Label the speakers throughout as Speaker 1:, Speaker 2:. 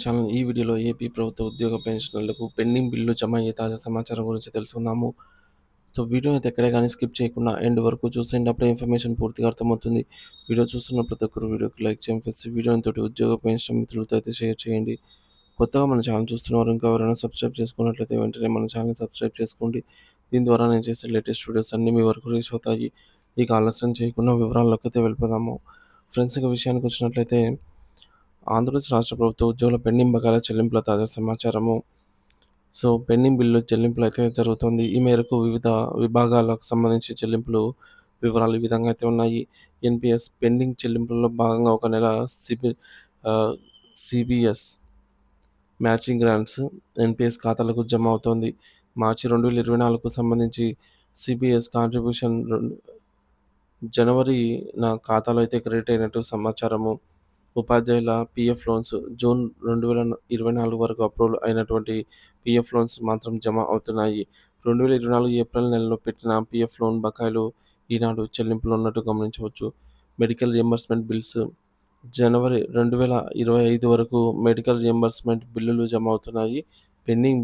Speaker 1: Channel ఈ వీడియోలో AP ప్రభుత్వ ఉద్యోగ పెన్షనర్లకు పెండింగ్ బిల్లు జమ అయ్యే తాజా సమాచారం గురించి తెలుసుకుందాము. సో వీడియో అయితే ఎక్కడే కానీ స్కిప్ చేయకుండా ఎండ్ వరకు చూసేయండి. అప్పుడే ఇన్ఫర్మేషన్ పూర్తిగా అర్థమవుతుంది. వీడియో చూస్తున్న ప్రతి ఒక్కరు వీడియోకి లైక్ చేయండి ఫ్రెండ్స్. వీడియోని తోటి ఉద్యోగ పెన్షన్ మిత్రులతో అయితే షేర్ చేయండి. కొత్తగా మన ఛానల్ చూస్తున్నవారు ఇంకా ఎవరైనా సబ్స్క్రైబ్ చేసుకున్నట్లయితే వెంటనే మన ఛానల్ సబ్స్క్రైబ్ చేసుకోండి. దీని ద్వారా నేను చేసే లేటెస్ట్ వీడియోస్ అన్నీ మీ వరకు రీచ్ అవుతాయి. ఇక ఆలస్యం చేయకుండా వివరాల్లోకి అయితే వెళ్ళిపోదాము. ఫ్రెండ్స్, ఇక విషయానికి వచ్చినట్లయితే ఆంధ్రప్రదేశ్ రాష్ట్ర ప్రభుత్వ ఉద్యోగుల పెండింగ్ బకాయిల చెల్లింపుల తాజా సమాచారము. సో పెండింగ్ బిల్లు చెల్లింపులు అయితే జరుగుతుంది. ఈ మేరకు వివిధ విభాగాలకు సంబంధించి చెల్లింపులు వివరాలు ఈ విధంగా అయితే ఉన్నాయి. ఎన్‌పీఎస్ పెండింగ్ చెల్లింపుల్లో భాగంగా ఒక నెల సిబిఎస్ మ్యాచింగ్ గ్రాంట్స్ ఎన్‌పీఎస్ ఖాతాలకు జమ అవుతోంది. మార్చి 2024కు సంబంధించి సిబిఎస్ కాంట్రిబ్యూషన్ జనవరి నా ఖాతాలో అయితే క్రెడిట్ అయినట్టు సమాచారము. ఉపాధ్యాయుల పీఎఫ్ లోన్స్ జూన్ 2024 వరకు అప్రూవల్ అయినటువంటి పీఎఫ్ లోన్స్ మాత్రం జమ అవుతున్నాయి. 2024 ఏప్రిల్ నెలలో పెట్టిన పీఎఫ్ లోన్ బకాయిలు ఈనాడు చెల్లింపులో ఉన్నట్టు గమనించవచ్చు. మెడికల్ రియంబర్స్‌మెంట్ బిల్స్ జనవరి 2025 వరకు మెడికల్ రియంబర్స్‌మెంట్ బిల్లులు జమ అవుతున్నాయి. Pending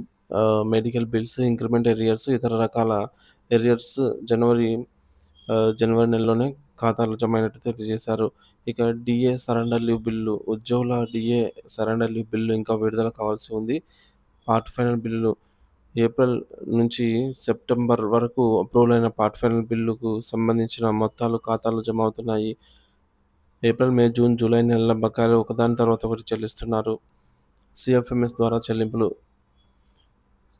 Speaker 1: medical bills, increment arrears, ఇతర రకాల ఎరియర్స్ జనవరి నెలలోనే ఖాతాలో జమ అయినట్టు తెలియజేశారు. ఇక డీఏ సరెండర్ లీవ్ బిల్లు ఉద్యోగుల డీఏ సరెండర్ లీవ్ బిల్లు ఇంకా విడుదల కావాల్సి ఉంది. పార్ట్ ఫైనల్ బిల్లులు ఏప్రిల్ నుంచి సెప్టెంబర్ వరకు అప్రూవల్ అయిన పార్ట్ ఫైనల్ బిల్లుకు సంబంధించిన మొత్తాలు ఖాతాలో జమ అవుతున్నాయి. ఏప్రిల్, మే, జూన్, జూలై నెలల బకాయిలు ఒకదాని తర్వాత ఒకటి చెల్లిస్తున్నారు. సీఎఫ్ఎంఎస్ ద్వారా చెల్లింపులు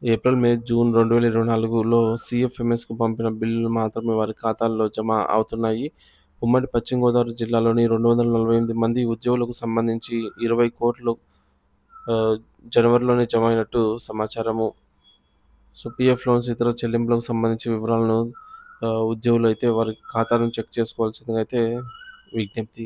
Speaker 1: ఏప్రిల్, మే, జూన్ 2024లో సీఎఫ్ఎంఎస్‌కు పంపిన బిల్లులు మాత్రమే వారి ఖాతాల్లో జమ అవుతున్నాయి. ఉమ్మడి పశ్చిమ గోదావరి జిల్లాలోని 248 మంది ఉద్యోగులకు సంబంధించి 20,00,00,000 ఆహ్, జనవరిలోనే జమ అయినట్టు సమాచారము. సో పీఎఫ్ లోన్స్, ఇతర చెల్లింపులకు సంబంధించి వివరాలను ఉద్యోగులైతే వారి ఖాతాలను చెక్ చేసుకోవాల్సిందిగా అయితే విజ్ఞప్తి.